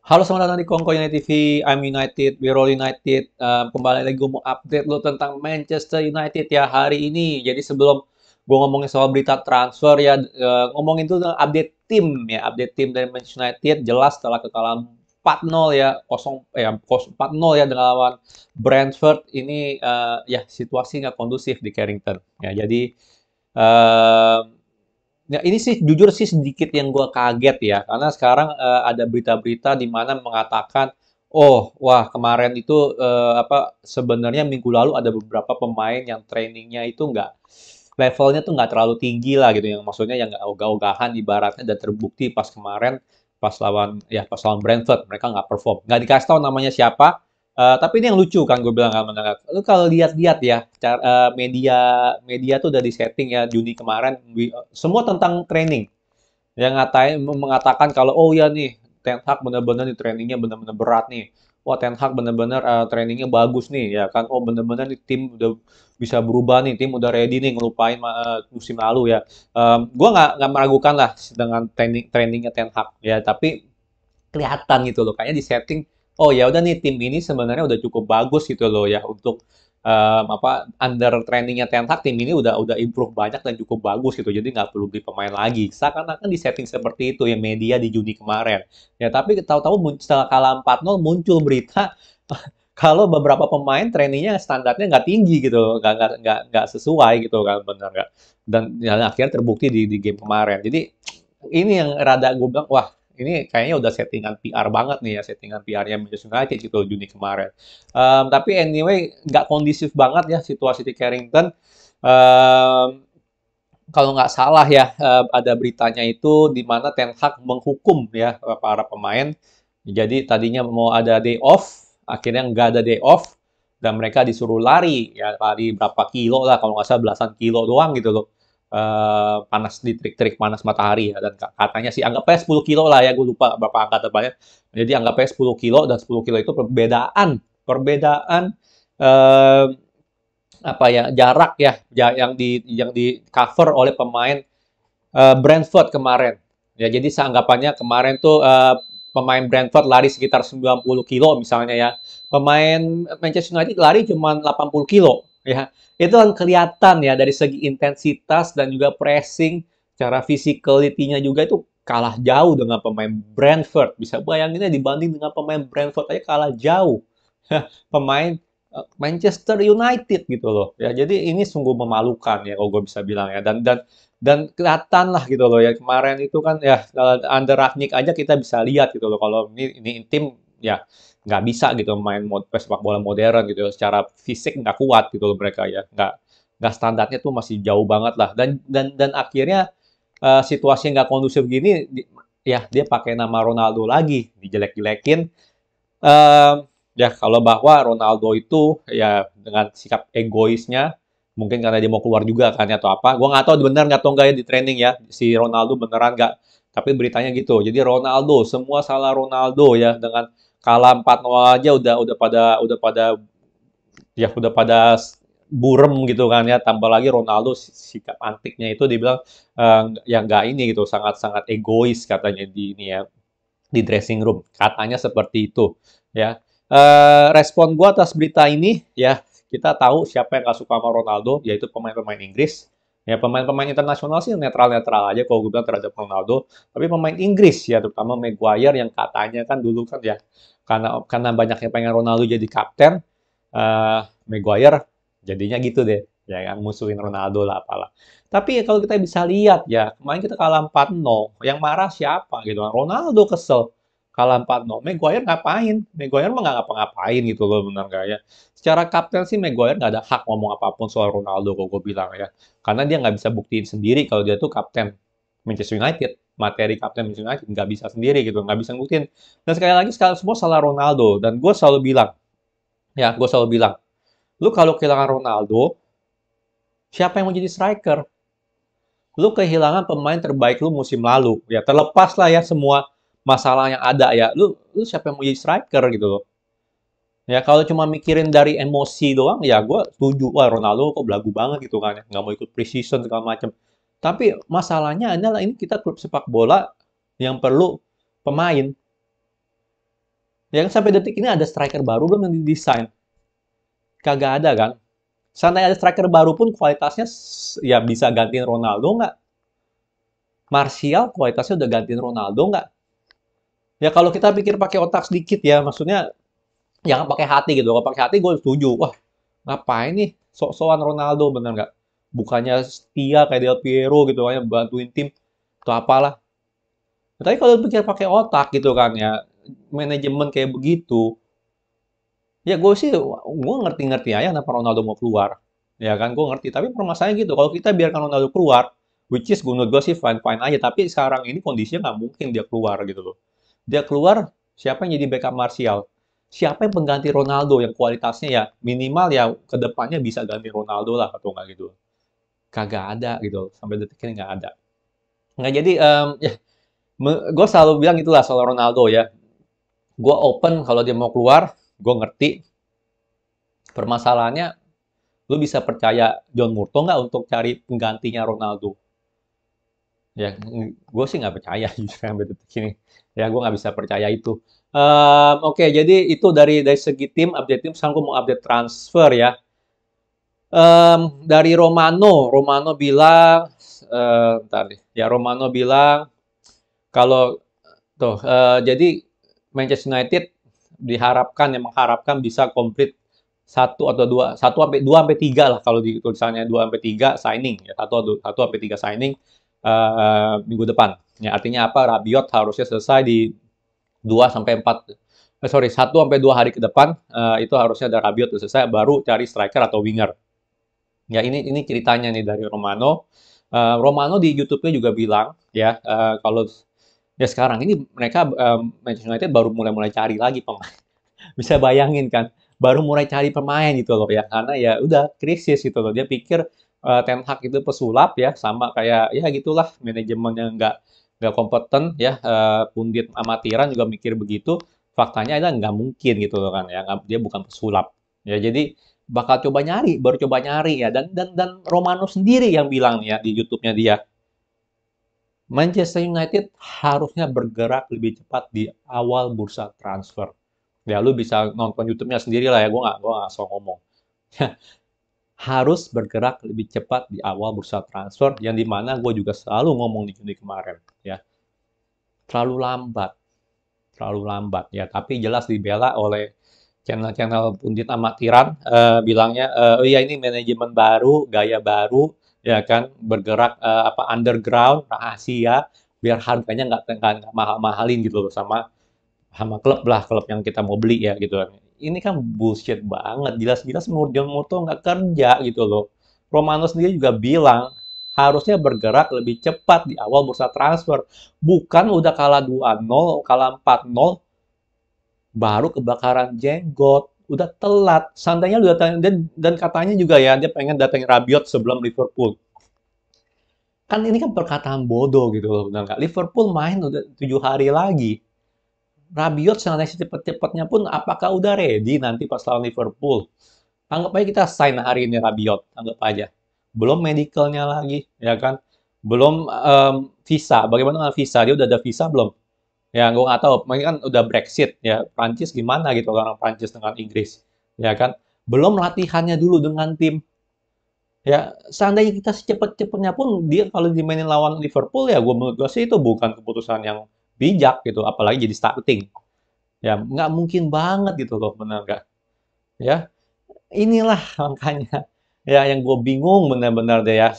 Halo, selamat datang di Kongko United TV. I'm United, we're all United. Kembali lagi gue mau update lo tentang Manchester United ya hari ini. Jadi sebelum gue ngomongin soal berita transfer ya, ngomongin tuh update tim ya, update tim dari Manchester United. Jelas setelah kekalahan 4-0 ya, 4-0 ya dengan lawan Brentford ini ya situasi nggak kondusif di Carrington. Ya, jadi eh, ya, ini sih jujur sih sedikit yang gue kaget ya, karena sekarang ada berita-berita di mana mengatakan, oh, wah kemarin itu sebenarnya minggu lalu ada beberapa pemain yang trainingnya itu nggak levelnya tuh nggak terlalu tinggi lah gitu, yang maksudnya yang nggak ogah-ogahan ibaratnya dan terbukti pas lawan Brentford mereka nggak perform, nggak dikasih tahu namanya siapa. Tapi ini yang lucu kan gue bilang kan, lu kalau lihat-lihat ya media media tuh udah di setting ya Juni kemarin semua tentang training yang mengatakan kalau oh ya nih Ten Hag bener-bener nih trainingnya bener-bener berat nih. Wah, Ten Hag bener-bener trainingnya bagus nih ya kan. Oh, bener-bener nih tim udah bisa berubah nih, tim udah ready nih ngelupain musim lalu ya. Gua nggak meragukan lah dengan trainingnya Ten Hag ya, tapi kelihatan gitu loh, kayaknya di setting, oh ya udah nih tim ini sebenarnya udah cukup bagus gitu loh ya untuk under trainingnya Ten Hag, tim ini udah improve banyak dan cukup bagus gitu, jadi nggak perlu beli pemain lagi. Seakan-akan di setting seperti itu ya media di Juni kemarin. Ya tapi tahu-tahu setelah kalah 4-0 muncul berita kalau beberapa pemain trainingnya standarnya nggak tinggi gitu loh, nggak sesuai gitu kan, benar nggak? Dan ya, akhirnya terbukti di game kemarin. Jadi ini yang rada gue bilang, wah ini kayaknya udah settingan PR banget nih ya, settingan PR-nya Manchester United gitu Juni kemarin. Tapi anyway, nggak kondisif banget ya situasi di Carrington. Kalau nggak salah ya, ada beritanya itu di mana Ten Hag menghukum ya para pemain. Jadi tadinya mau ada day off, akhirnya nggak ada day off, dan mereka disuruh lari, ya lari berapa kilo lah, kalau nggak salah belasan kilo doang gitu loh. Panas di terik-terik panas matahari ya, dan katanya sih anggapnya 10 kilo lah ya, gue lupa berapa angka tepatnya. Jadi anggapnya 10 kilo, dan 10 kilo itu perbedaan perbedaan eh, apa ya jarak ya, yang di cover oleh pemain Brentford kemarin. Ya, jadi seanggapannya kemarin tuh pemain Brentford lari sekitar 90 kilo misalnya ya. Pemain Manchester United lari cuma 80 kilo ya. Itu kan kelihatan ya dari segi intensitas dan juga pressing, cara physicality-nya juga itu kalah jauh dengan pemain Brentford. Bisa bayanginnya dibanding dengan pemain Brentford aja kalah jauh. Pemain Manchester United gitu loh. Ya, jadi ini sungguh memalukan ya kalau gue bisa bilang ya. Dan kelihatan lah gitu loh ya, kemarin itu kan ya under Rangnick aja kita bisa lihat gitu loh kalau ini tim ya nggak bisa gitu main sepak bola modern gitu, secara fisik nggak kuat gitu loh mereka ya, nggak standarnya tuh masih jauh banget lah, dan akhirnya situasi nggak kondusif gini ya dia pakai nama Ronaldo lagi dijelek-jelekin. Eee, ya kalau bahwa Ronaldo itu ya dengan sikap egoisnya, mungkin karena dia mau keluar juga kan ya atau apa, gua nggak tahu benar nggak atau enggak ya di training ya, si Ronaldo beneran nggak, tapi beritanya gitu. Jadi Ronaldo, semua salah Ronaldo ya, dengan kalah 4-0 aja udah pada burem gitu kan ya, tambah lagi Ronaldo sikap antiknya itu dibilang, ya nggak ini gitu, sangat-sangat egois katanya di ini ya, di dressing room, katanya seperti itu ya. Respon gua atas berita ini ya, kita tahu siapa yang nggak suka sama Ronaldo, yaitu pemain-pemain Inggris ya. Pemain-pemain internasional sih netral-netral aja kalau gue bilang terhadap Ronaldo, tapi pemain Inggris ya, terutama Maguire yang katanya kan dulu kan ya, karena banyak yang pengen Ronaldo jadi kapten, Maguire jadinya gitu deh ya, yang musuhin Ronaldo lah apalah. Tapi kalau kita bisa lihat ya, kemarin kita kalah 4-0, yang marah siapa gitu kan? Ronaldo kesel. Kalah 4-0. Maguire ngapain? Maguire mah nggak ngapa-ngapain gitu loh, benar nggak ya? Secara kapten sih Maguire nggak ada hak ngomong apapun soal Ronaldo, kalau gue bilang ya. Karena dia nggak bisa buktiin sendiri kalau dia tuh kapten Manchester United. Materi kapten Manchester United nggak bisa sendiri gitu, nggak bisa buktiin. Dan sekali lagi, sekali semua salah Ronaldo. Dan gue selalu bilang, lu kalau kehilangan Ronaldo, siapa yang mau jadi striker? Lu kehilangan pemain terbaik lu musim lalu. Ya terlepas lah ya semua masalah yang ada ya. Lu siapa yang mau jadi striker gitu loh. Ya kalau cuma mikirin dari emosi doang ya gue setuju. Wah, Ronaldo kok belagu banget gitu kan ya. Nggak mau ikut preseason segala macam. Tapi masalahnya adalah ini kita klub sepak bola yang perlu pemain. Yang sampai detik ini ada striker baru belum yang didesain? Kagak ada kan? Seandainya ada striker baru pun kualitasnya ya bisa gantiin Ronaldo nggak? Martial kualitasnya udah gantiin Ronaldo nggak? Ya kalau kita pikir pakai otak sedikit ya, maksudnya jangan pakai hati gitu. Kalau pakai hati gue setuju. Wah, ngapain nih sok-sokan Ronaldo bener nggak? Bukannya setia kayak Del Piero gitu kan, bantuin tim atau apalah. Tapi kalau pikir pakai otak gitu kan ya, manajemen kayak begitu, ya gue sih, gue ngerti-ngerti aja kenapa Ronaldo mau keluar. Ya kan, gue ngerti. Tapi permasalahannya gitu, kalau kita biarkan Ronaldo keluar, which is menurut gue sih fine-fine aja. Tapi sekarang ini kondisinya nggak mungkin dia keluar gitu loh. Dia keluar, siapa yang jadi backup Martial? Siapa yang pengganti Ronaldo yang kualitasnya ya minimal ya ke depannya bisa ganti Ronaldo lah atau nggak gitu. Kagak ada gitu loh. Sampai detik ini nggak ada. Nggak jadi, ya gue selalu bilang itulah soal Ronaldo ya. Gue open kalau dia mau keluar, gue ngerti. Permasalahannya, lu bisa percaya John Murtoh nggak untuk cari penggantinya Ronaldo? Ya, gue sih nggak percaya justru sampai detik ini. Ya, gue nggak bisa percaya itu. Oke, jadi itu dari segi tim, update tim. Sekarang gue mau update transfer ya. Dari Romano bilang, bentar nih. Ya, Romano bilang kalau tuh, jadi Manchester United mengharapkan bisa komplit satu sampai tiga lah kalau di tulisannya dua sampai tiga signing ya satu sampai tiga signing minggu depan. Ya artinya apa? Rabiot harusnya selesai di 2 sampai 4 sorry 1 sampai 2 hari ke depan itu harusnya ada Rabiot selesai baru cari striker atau winger. Ya ini ceritanya nih dari Romano. Romano di YouTube-nya juga bilang ya kalau ya sekarang ini mereka Manchester United baru mulai cari lagi pemain. Bisa bayangin kan, baru mulai cari pemain gitu loh ya, karena ya udah krisis gitu loh. Dia pikir Ten Hag itu pesulap ya, sama kayak ya gitulah manajemen yang nggak kompeten ya, pundit amatiran juga mikir begitu. Faktanya itu nggak mungkin gitu loh kan ya, dia bukan pesulap. Ya jadi bakal coba nyari, baru coba nyari ya. Dan Romano sendiri yang bilang ya di YouTube-nya dia, Manchester United harusnya bergerak lebih cepat di awal bursa transfer. Ya lu bisa nonton YouTube-nya sendiri lah ya, gue nggak so ngomong. Harus bergerak lebih cepat di awal bursa transfer, yang dimana gue juga selalu ngomong di Juni kemarin, ya terlalu lambat, terlalu lambat ya. Tapi jelas dibela oleh channel-channel pundit amatiran, bilangnya, oh iya ini manajemen baru, gaya baru, ya kan, bergerak apa underground, rahasia, biar harganya nggak mahal-mahalin gitu loh sama klub lah, klub yang kita mau beli ya gitu kan. Ini kan bullshit banget, jelas-jelas John Murtoh nggak kerja gitu loh. Romano sendiri juga bilang harusnya bergerak lebih cepat di awal bursa transfer. Bukan udah kalah 2-0, kalah 4-0, baru kebakaran jenggot. Udah telat. Seandainya udah dan katanya juga ya, dia pengen datangin Rabiot sebelum Liverpool. Kan ini kan perkataan bodoh gitu loh, benar nggak? Liverpool main udah 7 hari lagi. Rabiot seandainya cepet-cepetnya pun apakah udah ready nanti pas lawan Liverpool? Anggap aja kita sign hari ini Rabiot, anggap aja. Belum medicalnya lagi, ya kan? Belum visa. Bagaimana dengan visa? Dia udah ada visa belum? Ya, gue nggak tahu. Mungkin kan udah Brexit, ya. Prancis gimana gitu orang Prancis dengan Inggris, ya kan? Belum latihannya dulu dengan tim. Ya, seandainya kita secepat-cepatnya pun dia kalau dimainin lawan Liverpool ya, gue menurut gue sih itu bukan keputusan yang bijak gitu, apalagi jadi starting. Ya, nggak mungkin banget gitu loh, benar nggak? Ya, inilah makanya ya yang gue bingung benar-benar deh ya.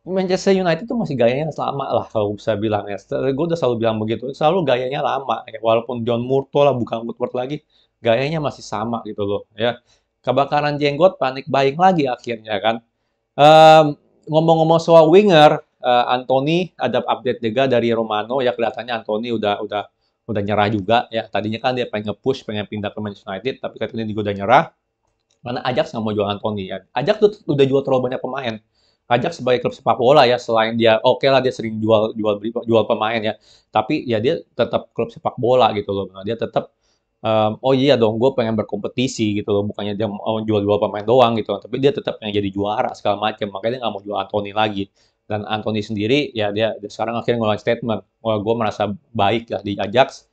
Manchester United itu masih gayanya lama lah kalau bisa bilang ya. Gue udah selalu bilang begitu. Selalu gayanya lama. Ya. Walaupun John Murtoh lah bukan Woodward lagi, gayanya masih sama gitu loh. Ya, kebakaran jenggot, panik buying lagi akhirnya kan. Em, Ngomong-ngomong soal winger, Anthony ada update juga dari Romano ya kelihatannya Anthony udah nyerah juga ya. Tadinya kan dia pengen nge-push, pengen pindah ke Manchester United, tapi katanya juga udah nyerah. Karena Ajax nggak mau jual Anthony ya. Ajax tuh udah jual terlalu banyak pemain. Ajax sebagai klub sepak bola ya, selain dia oke lah dia sering jual pemain ya, tapi ya dia tetap klub sepak bola gitu loh. Nah, dia tetap oh iya dong, gue pengen berkompetisi gitu loh, bukannya dia mau jual-jual pemain doang gitu, tapi dia tetap pengen jadi juara segala macam, makanya dia nggak mau jual Anthony lagi. Dan Anthony sendiri ya dia sekarang akhirnya ngeluarin statement, wah gue merasa baik lah di Ajax.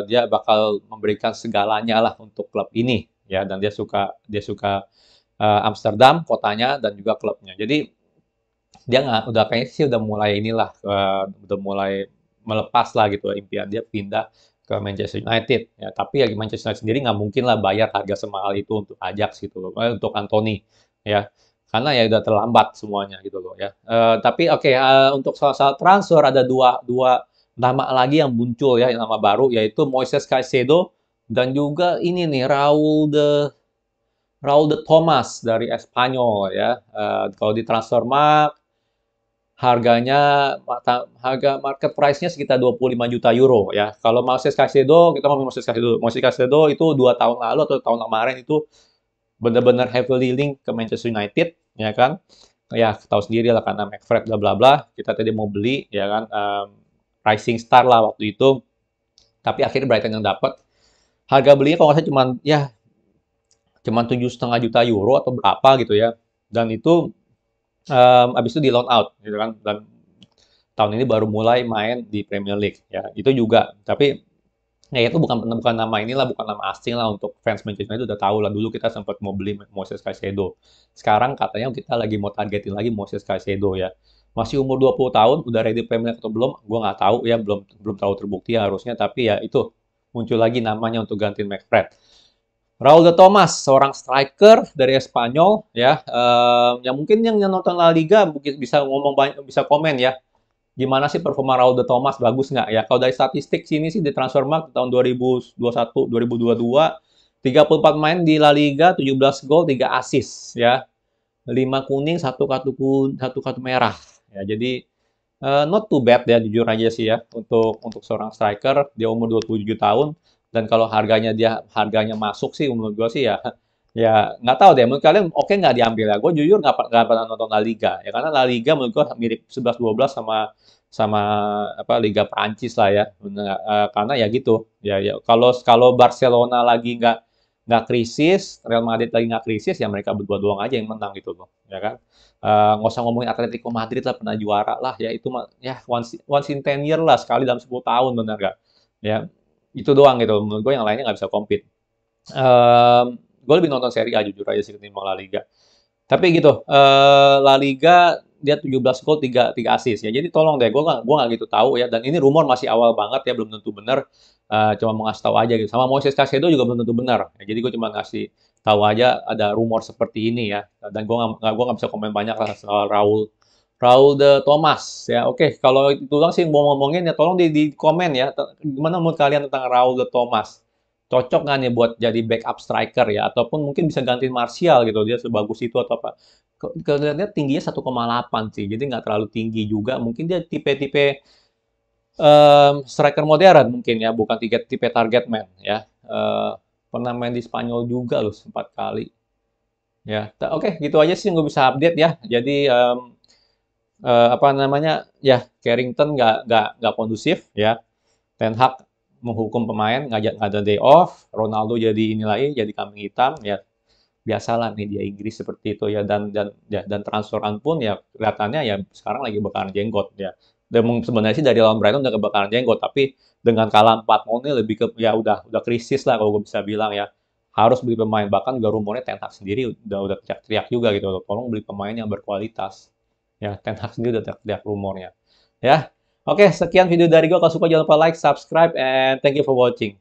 Dia bakal memberikan segalanya lah untuk klub ini ya, dan dia suka Amsterdam kotanya dan juga klubnya. Jadi dia nggak udah kayaknya sih udah mulai inilah udah mulai melepas lah gitu impian dia pindah ke Manchester United ya, tapi ya Manchester United sendiri nggak mungkin lah bayar harga semahal itu untuk Ajax gitu loh, untuk Anthony ya, karena ya udah terlambat semuanya gitu loh ya. Tapi oke, untuk soal transfer ada dua dua nama lagi yang muncul ya, nama baru, yaitu Moises Caicedo dan juga ini nih Raul de Thomas dari Espanyol ya. Kalau di Transfermarkt harganya harga market price-nya sekitar 25 juta euro ya. Kalau Moises Caicedo, kita ngomong Moises Caicedo. Moises Caicedo itu 2 tahun lalu atau tahun kemarin itu benar-benar heavily link ke Manchester United ya kan. Ya, tahu sendiri lah karena McFred bla bla bla. Kita tadi mau beli ya kan, rising star lah waktu itu. Tapi akhirnya Brighton yang dapat. Harga belinya kalau nggak salah cuman 7,5 juta euro atau berapa gitu ya. Dan itu abis itu di loan out gitu kan, dan tahun ini baru mulai main di Premier League ya, itu juga. Tapi ya itu bukan nama inilah, bukan nama asing lah untuk fans Manchester United, udah tahu lah. Dulu kita sempat mau beli Moises Caicedo, sekarang katanya kita lagi mau targetin lagi Moises Caicedo ya. Masih umur 20 tahun, udah ready Premier League atau belum gue nggak tahu ya, belum belum tahu terbukti harusnya. Tapi ya itu muncul lagi namanya untuk gantiin McFred. Raul de Thomas, seorang striker dari Espanyol ya, yang mungkin yang nonton La Liga mungkin bisa ngomong banyak, bisa komen ya. Gimana sih performa Raul de Thomas, bagus nggak ya? Kalau dari statistik sini sih di Transfermarkt tahun 2021, 2022, 34 main di La Liga, 17 gol, 3 assist ya. 5 kuning, satu kartu merah. Ya, jadi not too bad ya, jujur aja sih ya, untuk seorang striker. Dia umur 27 tahun, dan kalau harganya masuk sih menurut gue sih ya, ya nggak tahu deh, menurut kalian oke nggak diambil ya? Gue jujur nggak pernah nonton La Liga ya, karena La Liga menurut gue mirip 11-12 sama sama apa Liga Prancis lah ya. Karena ya gitu ya, ya kalau kalau Barcelona lagi nggak krisis, Real Madrid lagi nggak krisis, ya mereka berdua doang aja yang menang gitu loh ya kan. Nggak usah ngomongin Atletico Madrid lah, pernah juara lah ya, itu ya once in 10 year lah, sekali dalam 10 tahun, benar nggak ya. Itu doang gitu menurut gue, yang lainnya nggak bisa compete. Gue lebih nonton Serie A jujur aja sih ketimbang La Liga. Tapi gitu, La Liga dia 17 gol, 3 assist ya. Jadi tolong deh, gua nggak gitu tahu ya. Dan ini rumor masih awal banget ya, belum tentu benar. Cuma mau ngasih tahu aja gitu. Sama Moises Caicedo juga belum tentu benar. Ya, jadi gue cuma ngasih tahu aja ada rumor seperti ini ya. Dan gua nggak bisa komen banyak lah soal Raul de Thomas ya. Oke, kalau itu doang sih mau ngomongin ya, tolong di komen ya. Gimana menurut kalian tentang Raul de Thomas? Cocok nggak nih buat jadi backup striker ya? Ataupun mungkin bisa gantiin Martial gitu, dia sebagus itu atau apa? Kelihatannya tingginya 1,8 sih, jadi nggak terlalu tinggi juga. Mungkin dia tipe-tipe striker modern mungkin ya, bukan tipe target man ya. Pernah main di Spanyol juga loh 4 kali. Ya, oke, gitu aja sih yang gue bisa update ya. Jadi apa namanya ya, Carrington nggak kondusif ya. Ten Hag menghukum pemain, nggak ada day off. Ronaldo jadi ini lagi, jadi kambing hitam ya. Biasalah media Inggris seperti itu ya. Dan transferan pun ya kelihatannya ya sekarang lagi bakaran jenggot ya. Dan sebenarnya sih dari lawan Brighton udah kebakaran jenggot, tapi dengan kalah 4-0 ini lebih ke ya udah krisis lah kalau gue bisa bilang ya. Harus beli pemain, bahkan juga rumornya Ten Hag sendiri udah teriak-teriak juga gitu, tolong beli pemain yang berkualitas. Ya, Ten Hag sendiri udah teriak-teriak rumornya. Ya. Oke, sekian video dari gue. Kalau suka jangan lupa like, subscribe, and thank you for watching.